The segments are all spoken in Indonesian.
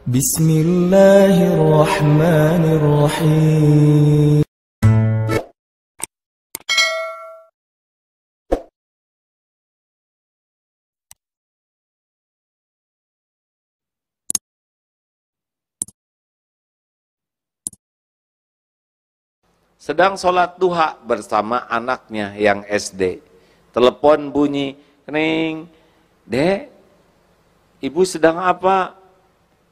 Bismillahirrahmanirrahim. Sedang sholat duha bersama anaknya yang SD. Telepon bunyi, "Kering, Dek, Ibu sedang apa?"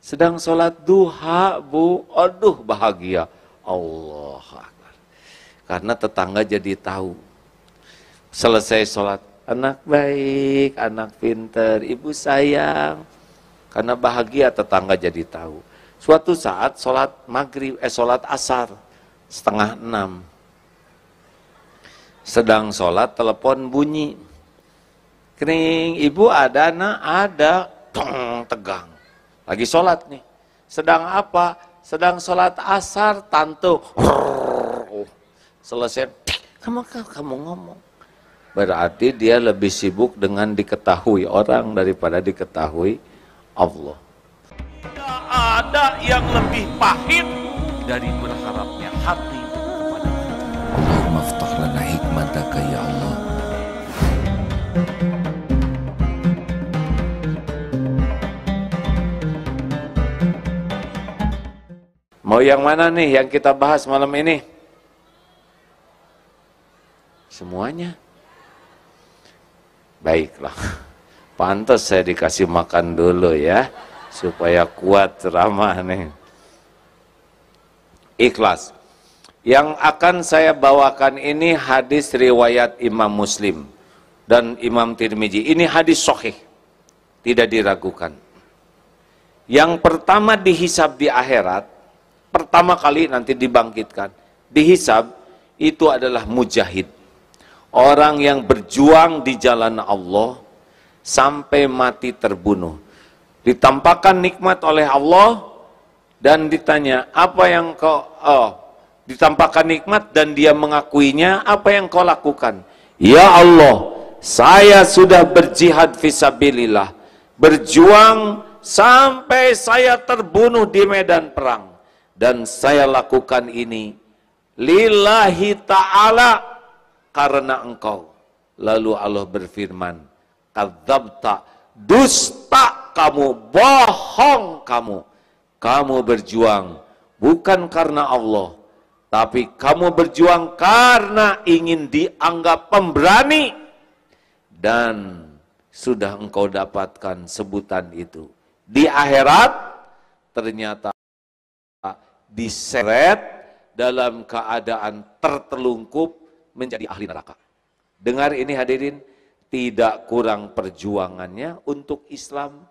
"Sedang sholat duha, Bu." Aduh, bahagia. Allah Akbar. Karena tetangga jadi tahu. Selesai sholat, "Anak baik, anak pinter, Ibu sayang." Karena bahagia tetangga jadi tahu. Suatu saat sholat sholat asar, 5:30. Sedang sholat, telepon bunyi. "Kering, Ibu ada?" "Nak, ada." Tong, tegang. Lagi sholat nih. "Sedang apa?" "Sedang sholat asar, Tante." Selesai, kamu ngomong. Berarti dia lebih sibuk dengan diketahui orang daripada diketahui Allah. Tidak ada yang lebih pahit dari berharapnya hati kepada Allah. Allahumma ftah lana hikmataka ya Allah. Mau yang mana nih yang kita bahas malam ini? Semuanya? Baiklah. Pantas saya dikasih makan dulu ya, supaya kuat ceramah nih. Ikhlas. Yang akan saya bawakan ini hadis riwayat Imam Muslim dan Imam Tirmizi. Ini hadis sahih, tidak diragukan. Yang pertama dihisab di akhirat, pertama kali nanti dibangkitkan. Dihisab itu adalah mujahid. Orang yang berjuang di jalan Allah sampai mati terbunuh. Ditampakkan nikmat oleh Allah dan ditanya, apa yang kau ditampakkan nikmat dan dia mengakuinya, apa yang kau lakukan? Ya Allah, saya sudah berjihad fisabilillah, berjuang sampai saya terbunuh di medan perang, dan saya lakukan ini lillahi ta'ala, karena engkau. Lalu Allah berfirman, kadzabta, dusta kamu, bohong kamu. Kamu berjuang bukan karena Allah, tapi kamu berjuang karena ingin dianggap pemberani, dan sudah engkau dapatkan sebutan itu. Di akhirat ternyata diseret dalam keadaan tertelungkup menjadi ahli neraka. Dengar ini hadirin, tidak kurang perjuangannya untuk Islam,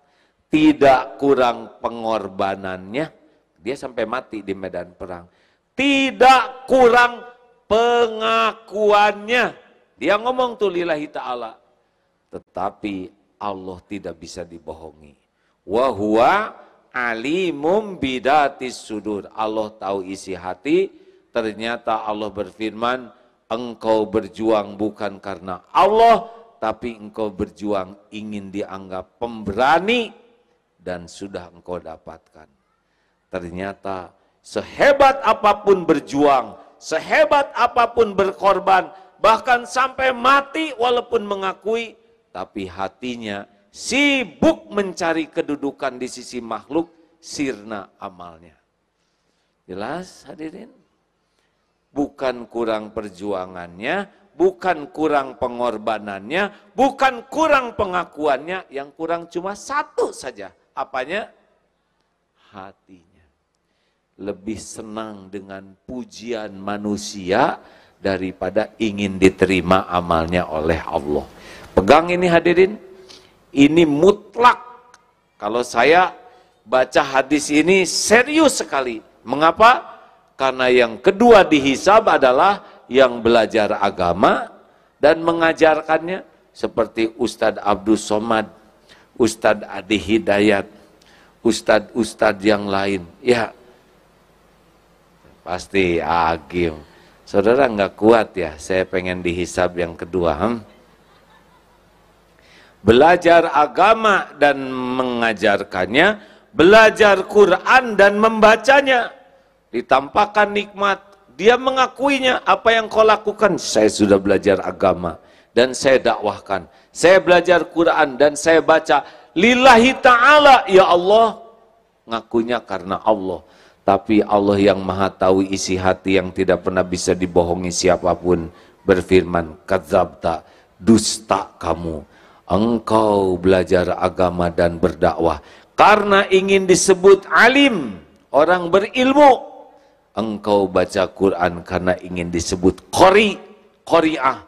tidak kurang pengorbanannya, dia sampai mati di medan perang. Tidak kurang pengakuannya, dia ngomong tuh lillahi ta'ala. Tetapi Allah tidak bisa dibohongi. Wa huwa alimum bidatis sudur. Allah tahu isi hati. Ternyata Allah berfirman, engkau berjuang bukan karena Allah, tapi engkau berjuang ingin dianggap pemberani, dan sudah engkau dapatkan. Ternyata sehebat apapun berjuang, sehebat apapun berkorban, bahkan sampai mati walaupun mengakui, tapi hatinya sibuk mencari kedudukan di sisi makhluk, sirna amalnya. Jelas hadirin? Bukan kurang perjuangannya, bukan kurang pengorbanannya, bukan kurang pengakuannya, yang kurang cuma satu saja. Apanya? Hatinya. Lebih senang dengan pujian manusia daripada ingin diterima amalnya oleh Allah. Pegang ini hadirin, ini mutlak. Kalau saya baca hadis ini serius sekali. Mengapa? Karena yang kedua dihisab adalah yang belajar agama dan mengajarkannya, seperti Ustadz Abdul Somad, Ustadz Adi Hidayat, Ustadz yang lain. Ya, pasti Agim. Saudara nggak kuat ya, saya pengen dihisab yang kedua. Belajar agama dan mengajarkannya belajar Quran dan membacanya, ditampakkan nikmat, dia mengakuinya. Apa yang kau lakukan? Saya sudah belajar agama dan saya dakwahkan, saya belajar Quran dan saya baca lillahi ta'ala, ya Allah. Ngakunya karena Allah, tapi Allah yang maha tahu isi hati yang tidak pernah bisa dibohongi siapapun berfirman, kadzabta, dusta kamu, engkau belajar agama dan berdakwah karena ingin disebut alim, orang berilmu. Engkau baca Quran karena ingin disebut qari'ah,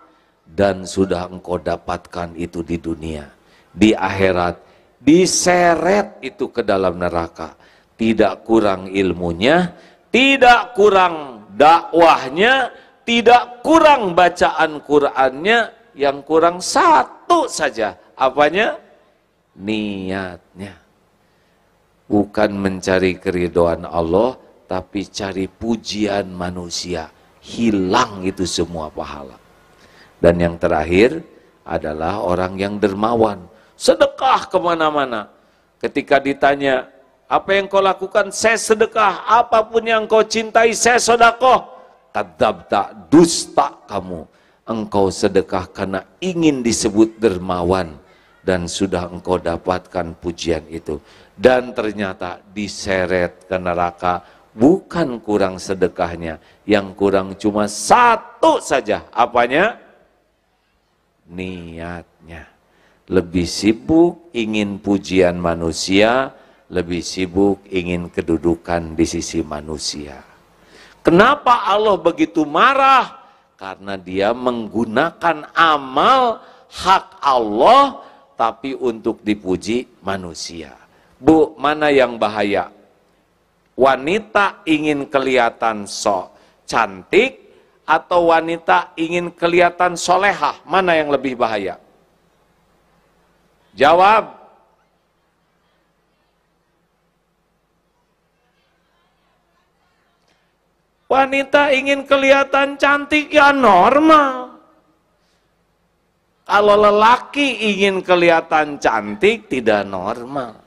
dan sudah engkau dapatkan itu di dunia. Di akhirat diseret itu ke dalam neraka. Tidak kurang ilmunya, tidak kurang dakwahnya, tidak kurang bacaan Qur'annya, yang kurang satu saja. Apanya? Niatnya. Bukan mencari keridhaan Allah, tapi cari pujian manusia. Hilang itu semua pahala. Dan yang terakhir adalah orang yang dermawan, sedekah kemana-mana. Ketika ditanya, apa yang kau lakukan? Saya sedekah. Apapun yang kau cintai, saya sedekah. Kadzabta, dusta kamu. Engkau sedekah karena ingin disebut dermawan, dan sudah engkau dapatkan pujian itu. Dan ternyata diseret ke neraka. Bukan kurang sedekahnya, yang kurang cuma satu saja. Apanya? Niatnya. Lebih sibuk ingin pujian manusia, lebih sibuk ingin kedudukan di sisi manusia. Kenapa Allah begitu marah? Karena dia menggunakan amal hak Allah, tapi untuk dipuji manusia. Bu, mana yang bahaya? Wanita ingin kelihatan cantik, atau wanita ingin kelihatan solehah? Mana yang lebih bahaya? Jawab. Wanita ingin kelihatan cantik, ya normal. Kalau lelaki ingin kelihatan cantik, tidak normal.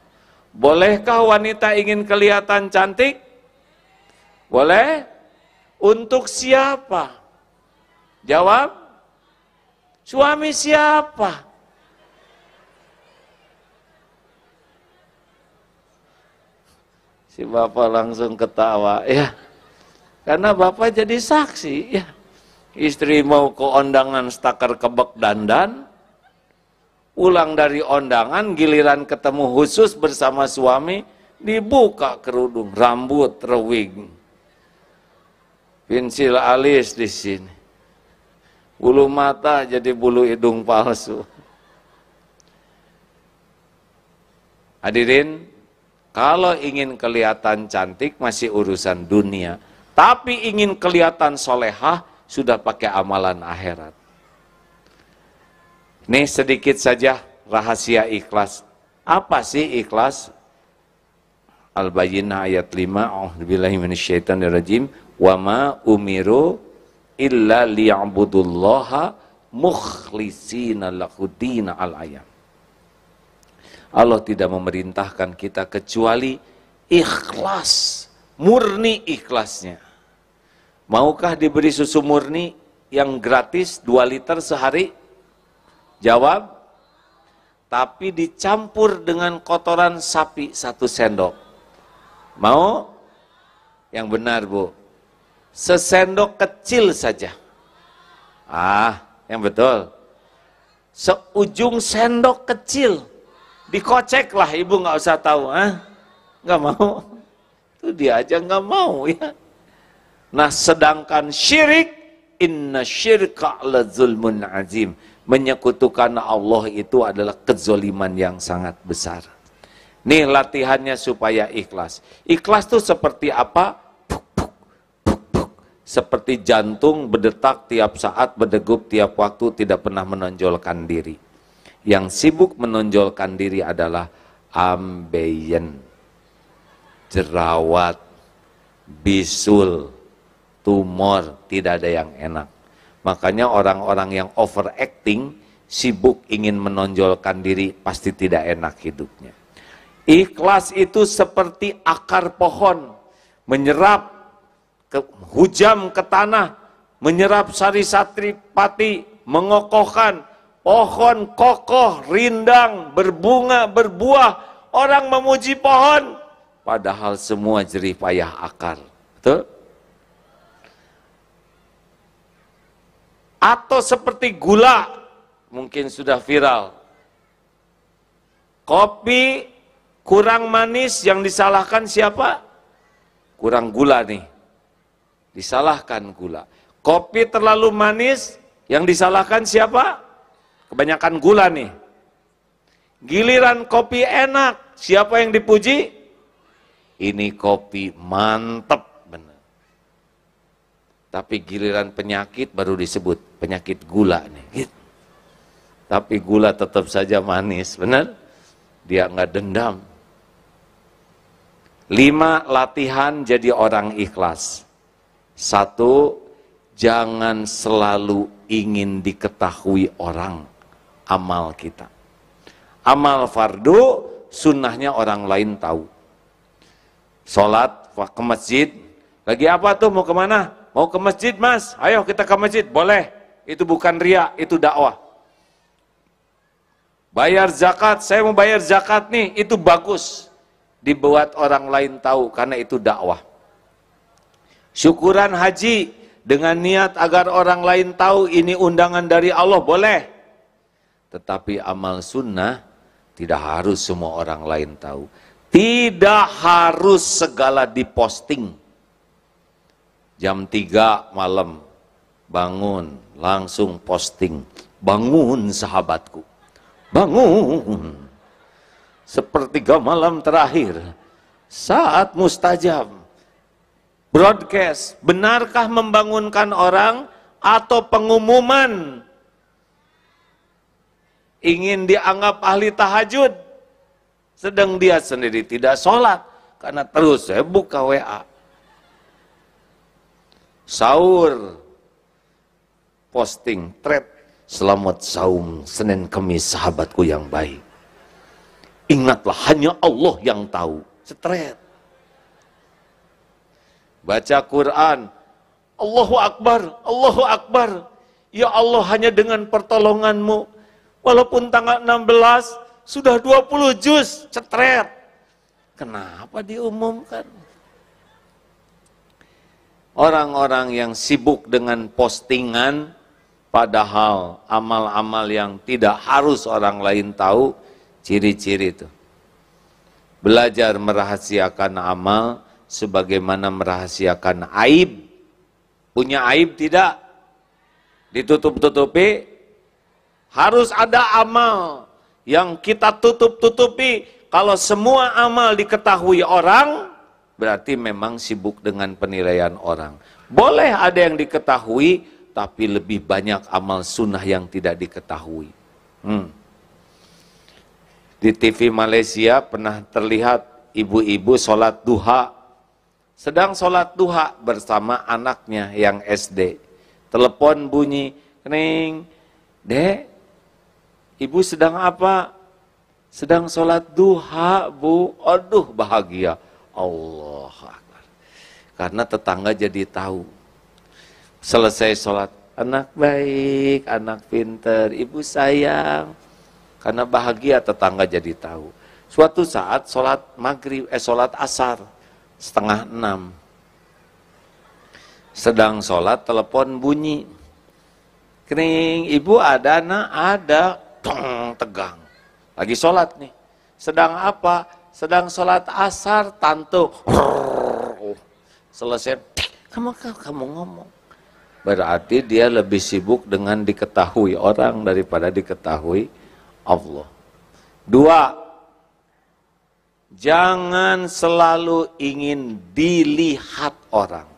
Bolehkah wanita ingin kelihatan cantik? Boleh? Untuk siapa? Jawab. Suami siapa? Si bapak langsung ketawa, ya. Karena bapak jadi saksi, ya. Istri mau ke undangan stakar kebek dandan, pulang dari undangan, giliran ketemu khusus bersama suami, dibuka kerudung, rambut terwig, pensil alis di sini, bulu mata jadi bulu hidung palsu. Hadirin, kalau ingin kelihatan cantik masih urusan dunia, tapi ingin kelihatan solehah sudah pakai amalan akhirat. Nih sedikit saja rahasia ikhlas. Apa sih ikhlas? Al-Bayyinah ayat 5, a'udzubillahi minasyaitonirrajim, wa ma umiru illa liya'budullaha mukhlishina lahudina al-ayam. Allah tidak memerintahkan kita kecuali ikhlas, murni ikhlasnya. Maukah diberi susu murni yang gratis 2 liter sehari? Jawab. Tapi dicampur dengan kotoran sapi 1 sendok. Mau? Yang benar, Bu. Sesendok kecil saja. Yang betul. Seujung sendok kecil. Dikoceklah, ibu nggak usah tahu, nggak mau. Itu dia aja nggak mau, ya. Nah, sedangkan syirik, inna syirka la zulmun azim. Menyekutukan Allah itu adalah kezoliman yang sangat besar. Nih latihannya supaya ikhlas. Ikhlas itu seperti apa? Seperti jantung berdetak tiap saat, berdegup tiap waktu, tidak pernah menonjolkan diri. Yang sibuk menonjolkan diri adalah ambeien, jerawat, bisul, tumor, tidak ada yang enak. Makanya orang-orang yang overacting, sibuk ingin menonjolkan diri, pasti tidak enak hidupnya. Ikhlas itu seperti akar pohon, menyerap hujam ke tanah, menyerap sari-satri pati, mengokohkan pohon kokoh, rindang, berbunga, berbuah. Orang memuji pohon, padahal semua jerih payah akar. Betul? Atau seperti gula, mungkin sudah viral. Kopi kurang manis, yang disalahkan siapa? Kurang gula nih. Disalahkan gula. Kopi terlalu manis, yang disalahkan siapa? Kebanyakan gula nih. Giliran kopi enak, siapa yang dipuji? Ini kopi mantep, bener. Tapi giliran penyakit baru disebut penyakit gula nih. Gitu. Tapi gula tetap saja manis, benar? Dia nggak dendam. 5 latihan jadi orang ikhlas. 1, jangan selalu ingin diketahui orang amal kita. Amal fardu, sunnahnya orang lain tahu. Sholat, ke masjid, lagi apa tuh, mau kemana? Mau ke masjid mas, ayo kita ke masjid, boleh. Itu bukan riya, itu dakwah. Bayar zakat, saya mau bayar zakat nih, itu bagus. Dibuat orang lain tahu, karena itu dakwah. Syukuran haji, dengan niat agar orang lain tahu ini undangan dari Allah, boleh. Tetapi amal sunnah, tidak harus semua orang lain tahu. Tidak harus segala diposting. Jam 3 malam, bangun, langsung posting. Bangun sahabatku, bangun. Sepertiga malam terakhir, saat mustajab. Broadcast, benarkah membangunkan orang atau pengumuman? Ingin dianggap ahli tahajud, sedang dia sendiri tidak sholat, karena terus saya buka WA. Sahur, posting, thread, selamat saum Senin Kemis sahabatku yang baik. Ingatlah hanya Allah yang tahu. Thread. Baca Quran, Allahu Akbar, Allahu Akbar. Ya Allah, hanya dengan pertolonganmu, walaupun tanggal 16 sudah 20 juz, cetret. Kenapa diumumkan? Orang-orang yang sibuk dengan postingan, padahal amal-amal yang tidak harus orang lain tahu, ciri-ciri itu. Belajar merahasiakan amal sebagaimana merahasiakan aib. Punya aib tidak? Ditutup-tutupi. Harus ada amal yang kita tutup-tutupi. Kalau semua amal diketahui orang, berarti memang sibuk dengan penilaian orang. Boleh ada yang diketahui, tapi lebih banyak amal sunnah yang tidak diketahui. Di TV Malaysia pernah terlihat ibu-ibu sholat duha. Sedang sholat duha bersama anaknya yang SD. Telepon bunyi, "Ning, Dek, ibu sedang apa?" "Sedang sholat duha, Bu." Aduh, bahagia. Allah Akbar. Karena tetangga jadi tahu. Selesai sholat, "Anak baik, anak pinter, ibu sayang." Karena bahagia, tetangga jadi tahu. Suatu saat sholat maghrib, sholat asar, 5:30. Sedang sholat, telepon bunyi. "Kering, ibu ada nak?" "Ada." Tong, tegang. Lagi sholat nih. "Sedang apa?" "Sedang sholat asar, tante." Selesai, kamu ngomong. Berarti dia lebih sibuk dengan diketahui orang daripada diketahui Allah. 2, jangan selalu ingin dilihat orang.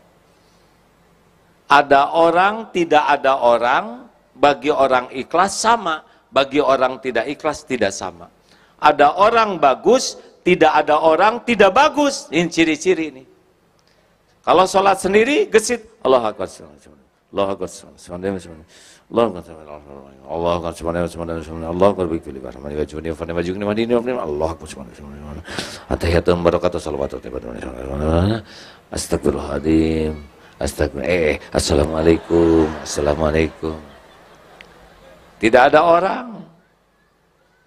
Ada orang, tidak ada orang, bagi orang ikhlas sama, bagi orang tidak ikhlas tidak sama. Ada orang bagus, tidak ada orang tidak bagus. Ini ciri-ciri ini. Kalau sholat sendiri, gesit, Allahu Akbar, Allahu Akbar, Allah kan subhanahu Allah berbik pilih rahman wa juni fa majuni madini Allah subhanahu atahiyatun barakatuh salawatu astagfirullahaladzim assalamualaikum tidak ada orang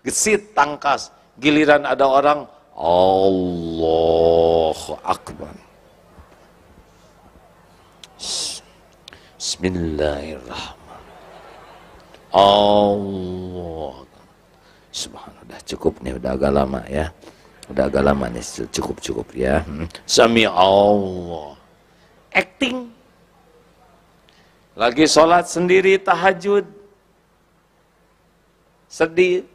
gesit tangkas giliran ada orang Allahu akbar bismillahirrahmanirrahim Allah subhanallah cukup nih udah agak lama ya nih cukup ya sami Allah acting lagi sholat sendiri tahajud sedih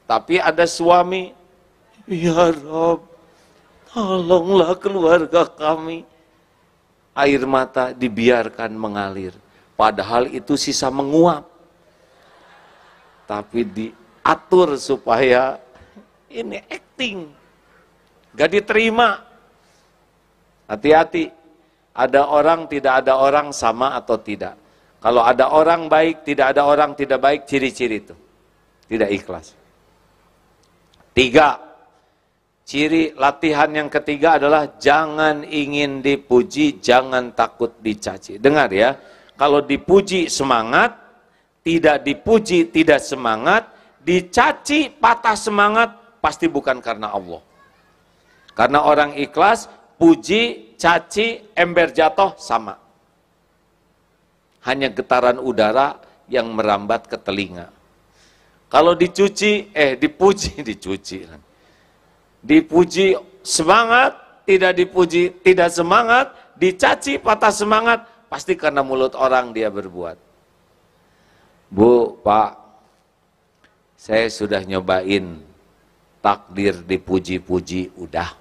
tapi ada suami ya Rob tolonglah keluarga kami air mata dibiarkan mengalir padahal itu sisa menguap tapi diatur supaya ini acting gak diterima. Hati-hati, ada orang tidak ada orang sama atau tidak. Kalau ada orang baik tidak ada orang tidak baik, ciri-ciri itu tidak ikhlas. 3, ciri latihan yang ketiga adalah jangan ingin dipuji, jangan takut dicaci. Dengar ya, kalau dipuji semangat, tidak dipuji tidak semangat, dicaci patah semangat, pasti bukan karena Allah. Karena orang ikhlas, puji, caci, ember jatuh sama. Hanya getaran udara yang merambat ke telinga. Kalau dipuji semangat, tidak dipuji tidak semangat, dicaci patah semangat, pasti karena mulut orang dia berbuat. Bu, Pak, saya sudah nyobain takdir dipuji-puji, udah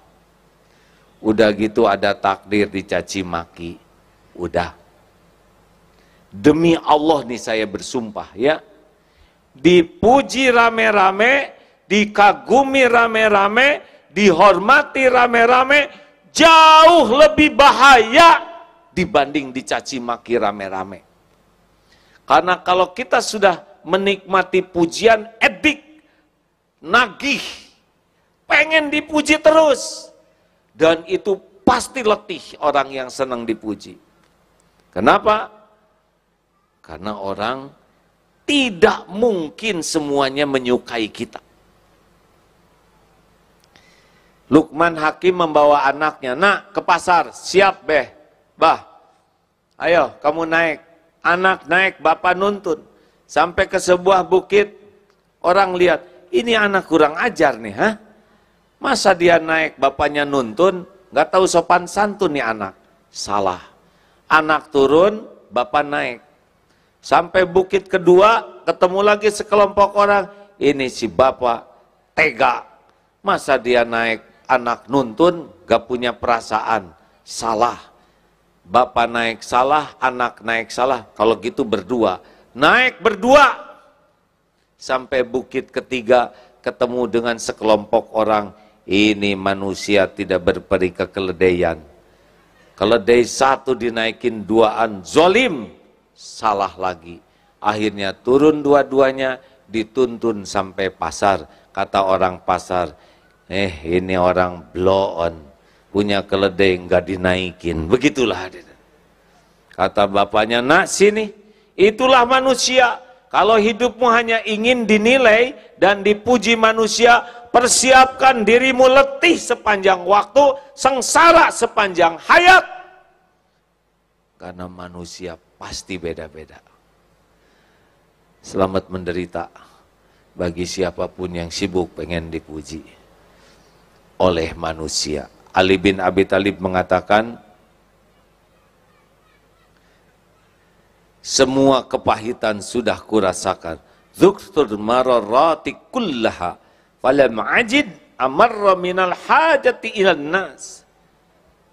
gitu ada takdir dicaci maki, udah. Demi Allah nih saya bersumpah ya, dipuji rame-rame, dikagumi rame-rame, dihormati rame-rame, jauh lebih bahaya dibanding dicaci maki rame-rame. Karena kalau kita sudah menikmati pujian, edik, nagih, pengen dipuji terus. Dan itu pasti letih orang yang senang dipuji. Kenapa? Karena orang tidak mungkin semuanya menyukai kita. Luqman Hakim membawa anaknya, nak ke pasar, siap beh, bah, ayo kamu naik. Anak naik, bapak nuntun. Sampai ke sebuah bukit, orang lihat, ini anak kurang ajar nih, ha? Masa dia naik, bapaknya nuntun, nggak tahu sopan santun nih anak. Salah. Anak turun, bapak naik. Sampai bukit kedua, ketemu lagi sekelompok orang, ini si bapak tega. Masa dia naik, anak nuntun, gak punya perasaan. Salah. Bapak naik salah, anak naik salah. Kalau gitu berdua. Naik berdua. Sampai bukit ketiga, ketemu dengan sekelompok orang. Ini manusia tidak berperi kekeledaian. Keledai satu dinaikin duaan, zolim. Salah lagi. Akhirnya turun dua-duanya, dituntun sampai pasar. Kata orang pasar, ini orang blow on. Punya keledai nggak dinaikin, begitulah. Kata bapaknya, nak sini, itulah manusia. Kalau hidupmu hanya ingin dinilai dan dipuji manusia, persiapkan dirimu letih sepanjang waktu, sengsara sepanjang hayat. Karena manusia pasti beda-beda. Selamat menderita bagi siapapun yang sibuk pengen dipuji oleh manusia. Ali bin Abi Thalib mengatakan, semua kepahitan sudah kurasakan. Dzuktur mararati kullaha falam ajid amarra minal hajati ilan nas.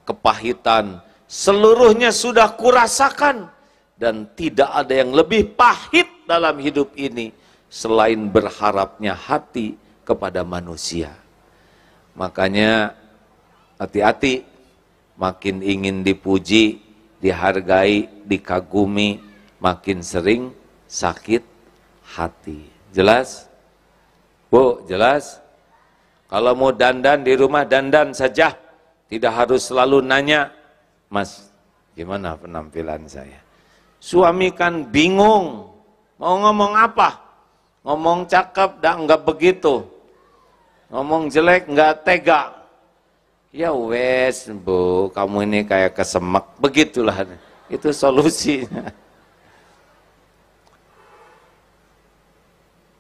Kepahitan seluruhnya sudah kurasakan dan tidak ada yang lebih pahit dalam hidup ini selain berharapnya hati kepada manusia. Makanya hati-hati, makin ingin dipuji, dihargai, dikagumi, makin sering sakit hati. Jelas? Bu, jelas? Kalau mau dandan di rumah dandan saja, tidak harus selalu nanya, Mas, gimana penampilan saya? Suami kan bingung, mau ngomong apa? Ngomong cakep, enggak begitu. Ngomong jelek, enggak tega. Ya wes, Bu, kamu ini kayak kesemek, begitulah. Itu solusinya.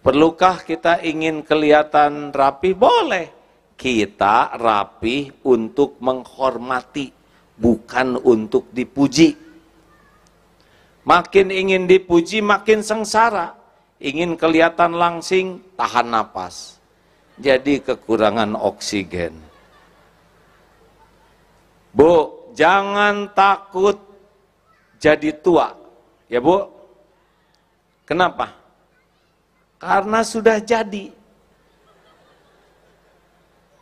Perlukah kita ingin kelihatan rapi? Boleh. Kita rapi untuk menghormati, bukan untuk dipuji. Makin ingin dipuji, makin sengsara. Ingin kelihatan langsing, tahan napas. Jadi kekurangan oksigen. Bu, jangan takut jadi tua. Ya Bu? Kenapa? Karena sudah jadi.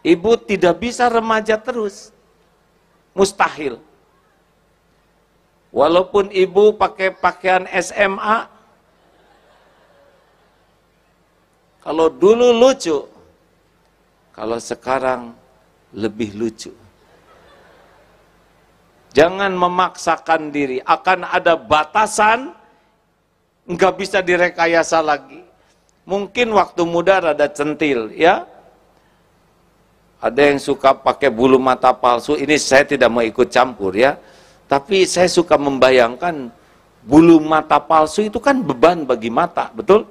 Ibu tidak bisa remaja terus. Mustahil. Walaupun ibu pakai pakaian SMA, kalau dulu lucu, kalau sekarang lebih lucu. Jangan memaksakan diri, akan ada batasan, nggak bisa direkayasa lagi. Mungkin waktu muda rada centil, ya. Ada yang suka pakai bulu mata palsu, ini saya tidak mau ikut campur ya. Tapi saya suka membayangkan bulu mata palsu itu kan beban bagi mata, betul?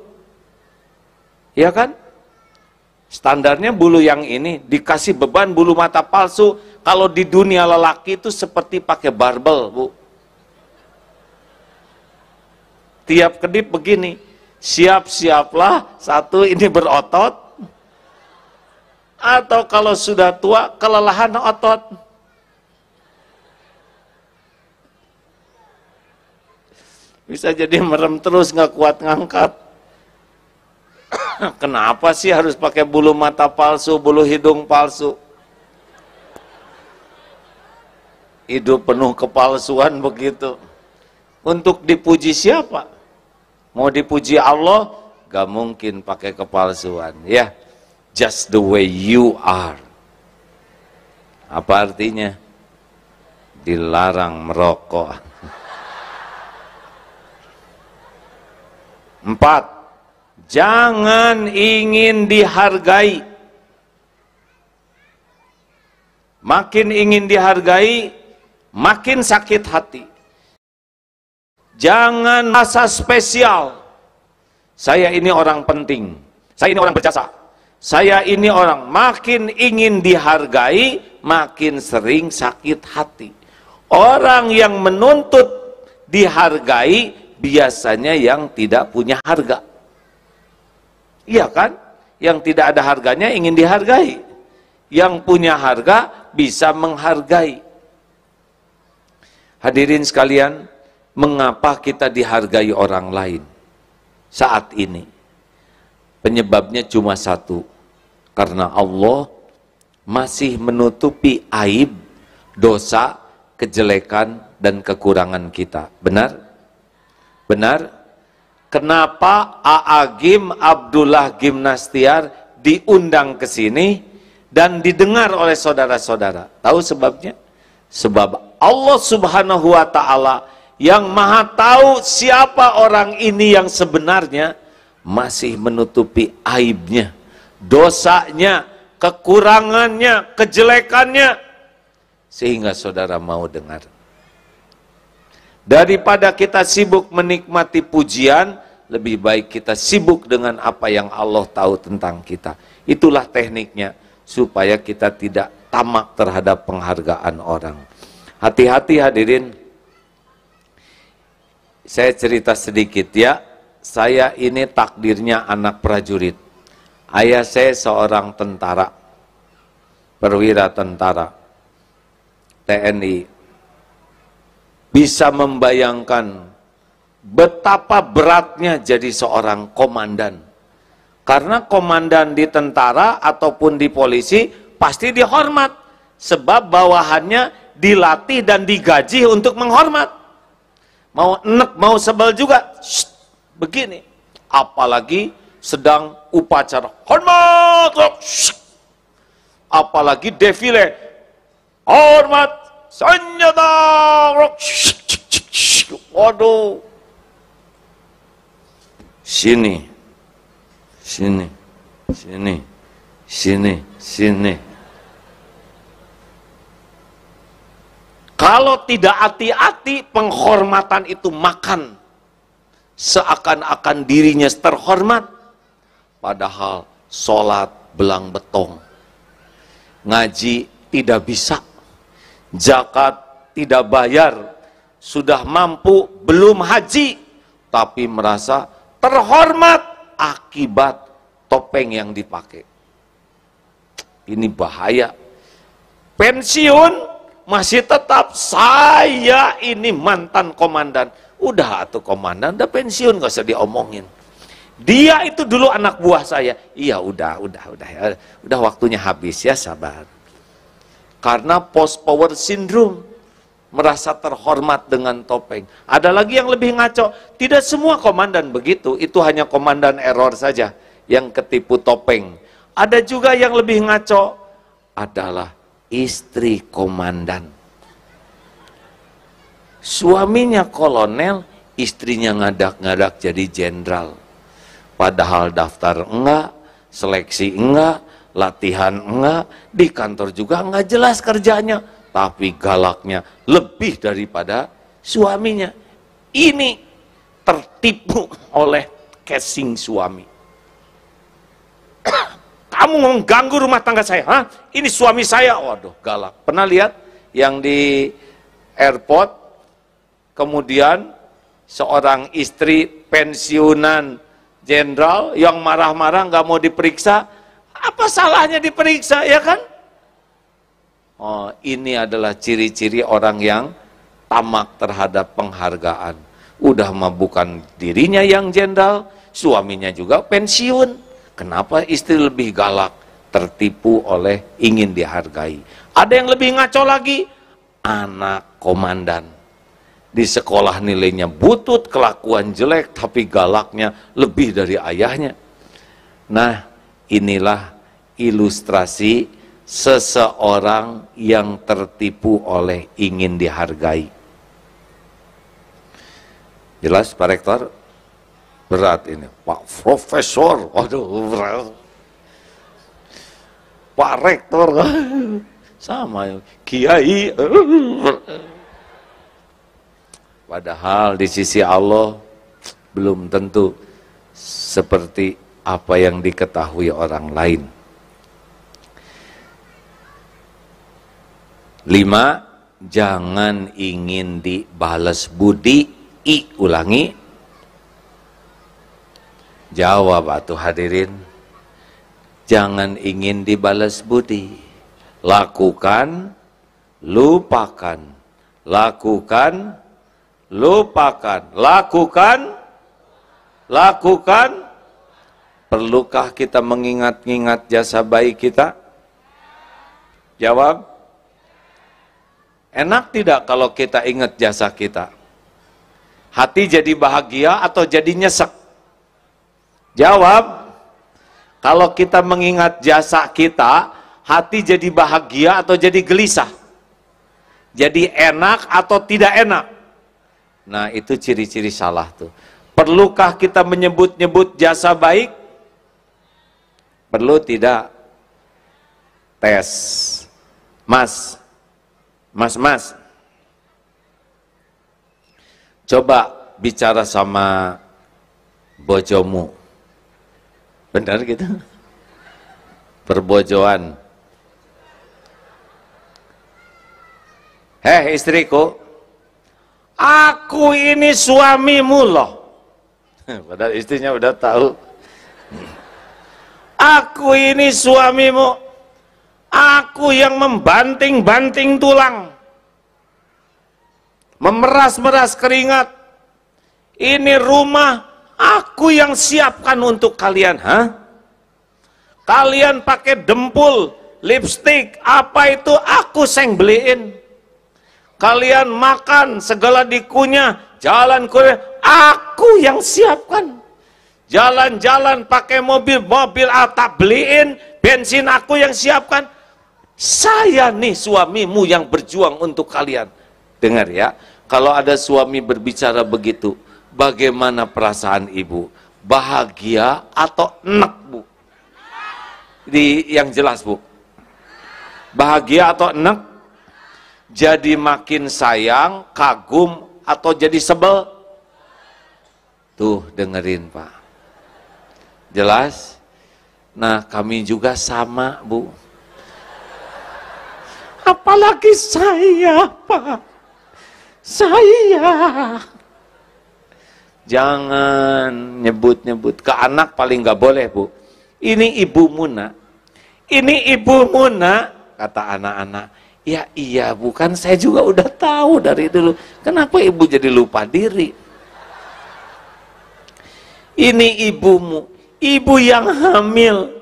Ya kan? Standarnya bulu yang ini dikasih beban bulu mata palsu, kalau di dunia lelaki itu seperti pakai barbel, Bu. Tiap kedip begini, siap-siaplah, satu ini berotot, atau kalau sudah tua, kelelahan otot. Bisa jadi merem terus, nggak kuat ngangkat. Kenapa sih harus pakai bulu mata palsu, bulu hidung palsu? Hidup penuh kepalsuan begitu. Untuk dipuji siapa? Mau dipuji Allah, gak mungkin pakai kepalsuan. Ya, just the way you are. Apa artinya? Dilarang merokok. 4. Jangan ingin dihargai. Makin ingin dihargai, makin sakit hati. Jangan merasa spesial. Saya ini orang penting. Saya ini orang berjasa. Saya ini orang, makin ingin dihargai, makin sering sakit hati. Orang yang menuntut dihargai, biasanya yang tidak punya harga. Iya kan? Yang tidak ada harganya ingin dihargai. Yang punya harga bisa menghargai. Hadirin sekalian, mengapa kita dihargai orang lain saat ini? Penyebabnya cuma satu, karena Allah masih menutupi aib, dosa, kejelekan, dan kekurangan kita. Benar? Benar? Kenapa A'agim Abdullah Gimnastiar diundang ke sini dan didengar oleh saudara-saudara? Tahu sebabnya? Sebab Allah Subhanahu wa Ta'ala yang Maha tahu siapa orang ini yang sebenarnya, masih menutupi aibnya, dosanya, kekurangannya, kejelekannya, sehingga saudara mau dengar. Daripada kita sibuk menikmati pujian, lebih baik kita sibuk dengan apa yang Allah tahu tentang kita. Itulah tekniknya, supaya kita tidak tamak terhadap penghargaan orang. Hati-hati hadirin. Saya cerita sedikit ya. Saya ini takdirnya anak prajurit. Ayah saya seorang tentara, perwira tentara TNI. Bisa membayangkan betapa beratnya jadi seorang komandan. Karena komandan di tentara ataupun di polisi pasti dihormat, sebab bawahannya dilatih dan digaji untuk menghormat. Mau enek mau sebel juga, shh, begini. Apalagi sedang upacara hormat, apalagi defile hormat senjata, waduh, sini, sini, sini, sini, sini. Kalau tidak hati-hati, penghormatan itu makan. Seakan-akan dirinya terhormat. Padahal sholat belang betong. Ngaji tidak bisa. Zakat tidak bayar. Sudah mampu, belum haji. Tapi merasa terhormat akibat topeng yang dipakai. Ini bahaya. Pensiun masih tetap, saya ini mantan komandan. Udah atuh komandan, udah pensiun, gak usah diomongin. Dia itu dulu anak buah saya. Iya, udah waktunya habis ya, sabar. Karena post power syndrome, merasa terhormat dengan topeng. Ada lagi yang lebih ngaco. Tidak semua komandan begitu, itu hanya komandan error saja yang ketipu topeng. Ada juga yang lebih ngaco, adalah istri komandan. Suaminya kolonel, istrinya ngadak-ngadak jadi jenderal. Padahal daftar enggak, seleksi enggak, latihan enggak, di kantor juga enggak jelas kerjanya, tapi galaknya lebih daripada suaminya. Ini tertipu oleh casing suami. Kamu mengganggu rumah tangga saya, hah? Ini suami saya, waduh galak. Pernah lihat yang di airport, kemudian seorang istri pensiunan jenderal yang marah-marah nggak mau diperiksa, apa salahnya diperiksa, ya kan? Oh, ini adalah ciri-ciri orang yang tamak terhadap penghargaan. Udah mah bukan dirinya yang jenderal, suaminya juga pensiun. Kenapa istri lebih galak? Tertipu oleh ingin dihargai. Ada yang lebih ngaco lagi, anak komandan. Di sekolah nilainya butut, kelakuan jelek, tapi galaknya lebih dari ayahnya. Nah, inilah ilustrasi seseorang yang tertipu oleh ingin dihargai. Jelas Pak Rektor? Berat ini, Pak Profesor, waduh berat. Pak Rektor, sama Kiai. Padahal di sisi Allah belum tentu seperti apa yang diketahui orang lain. 5, jangan ingin dibalas budi. Ulangi. Jawab atuh hadirin. Jangan ingin dibalas budi. Lakukan, lupakan. Lakukan, lupakan. Lakukan, lakukan. Perlukah kita mengingat-ingat jasa baik kita? Jawab. Enak tidak kalau kita ingat jasa kita? Hati jadi bahagia atau jadi nyesek? Jawab. Kalau kita mengingat jasa kita, hati jadi bahagia atau jadi gelisah? Jadi enak atau tidak enak? Nah, itu ciri-ciri salah tuh. Perlukah kita menyebut-nyebut jasa baik? Perlu tidak? Tes. Mas. Coba bicara sama bojomu. Benar gitu? Perbojoan. Hei istriku, aku ini suamimu loh. Padahal istrinya udah tahu. Aku ini suamimu. Aku yang membanting-banting tulang. Memeras-meras keringat. Ini rumah aku yang siapkan untuk kalian, hah? Kalian pakai dempul, lipstik, apa itu aku yang beliin. Kalian makan segala dikunyah, jalan kuliah, Aku yang siapkan. Jalan-jalan pakai mobil tak beliin, bensin aku yang siapkan. Saya nih suamimu yang berjuang untuk kalian. Dengar ya, kalau ada suami berbicara begitu, bagaimana perasaan ibu? Bahagia atau enek, Bu? Yang jelas, Bu. Bahagia atau enek? Jadi makin sayang, kagum, atau jadi sebel? Tuh, dengerin, Pak. Jelas? Nah, kami juga sama, Bu. Apalagi saya, Pak. Saya. Jangan nyebut-nyebut. Ke anak paling nggak boleh, Bu. Ini ibumu, Nak. Ini ibumu, Nak. Kata anak-anak. Ya iya, bukan saya juga udah tahu dari dulu. Kenapa ibu jadi lupa diri? Ini ibumu, ibu yang hamil,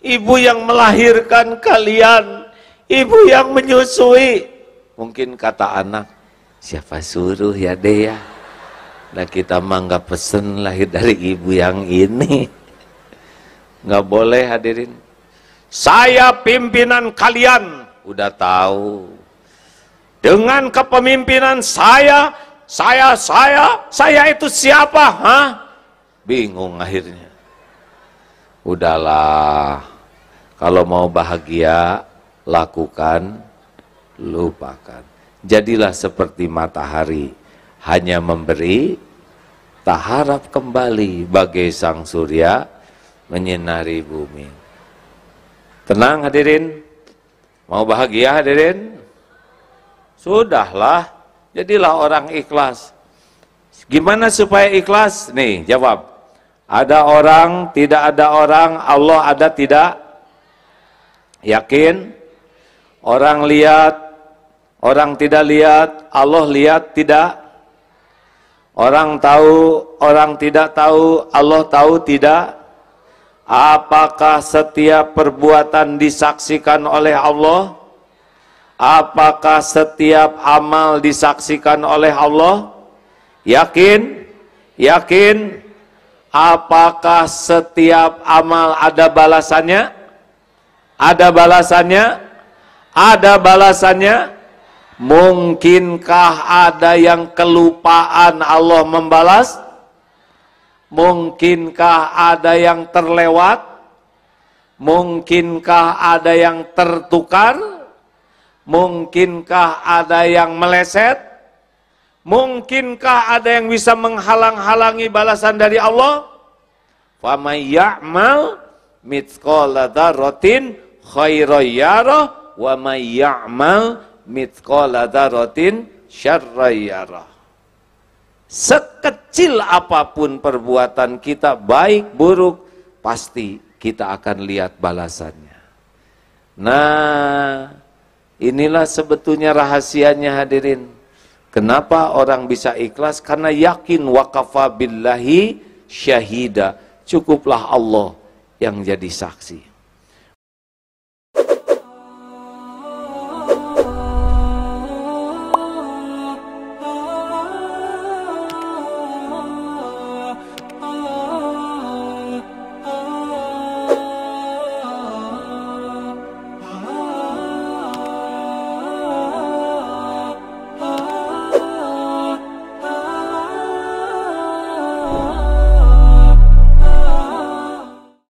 ibu yang melahirkan kalian, ibu yang menyusui. Mungkin kata anak, siapa suruh ya deh ya? Nah kita mah nggak pesen lahir dari ibu yang ini. Nggak boleh hadirin. Saya pimpinan kalian. Udah tahu. Dengan kepemimpinan saya itu siapa? Hah? Bingung akhirnya. Udahlah. Kalau mau bahagia, lakukan, lupakan. Jadilah seperti matahari, hanya memberi, tak harap kembali bagai sang surya menyinari bumi. Tenang hadirin. Mau bahagia hadirin? Sudahlah, jadilah orang ikhlas. Gimana supaya ikhlas? Nih, jawab. Ada orang, tidak ada orang, Allah ada tidak? Yakin? Orang lihat, orang tidak lihat, Allah lihat tidak? Orang tahu, orang tidak tahu, Allah tahu tidak? Apakah setiap perbuatan disaksikan oleh Allah? Apakah setiap amal disaksikan oleh Allah? Yakin? Yakin? Apakah setiap amal ada balasannya? Ada balasannya? Ada balasannya? Mungkinkah ada yang kelupaan Allah membalas? Mungkinkah ada yang terlewat? Mungkinkah ada yang tertukar? Mungkinkah ada yang meleset? Mungkinkah ada yang bisa menghalang-halangi balasan dari Allah? Faman ya'mal mithqala dzarratin khairan yarah wa man ya'mal mithqala dzarratin syarran yarah. Sekecil apapun perbuatan kita, baik buruk, pasti kita akan lihat balasannya. Nah, inilah sebetulnya rahasianya hadirin. Kenapa orang bisa ikhlas? Karena yakin waqafa billahi syahida. Cukuplah Allah yang jadi saksi.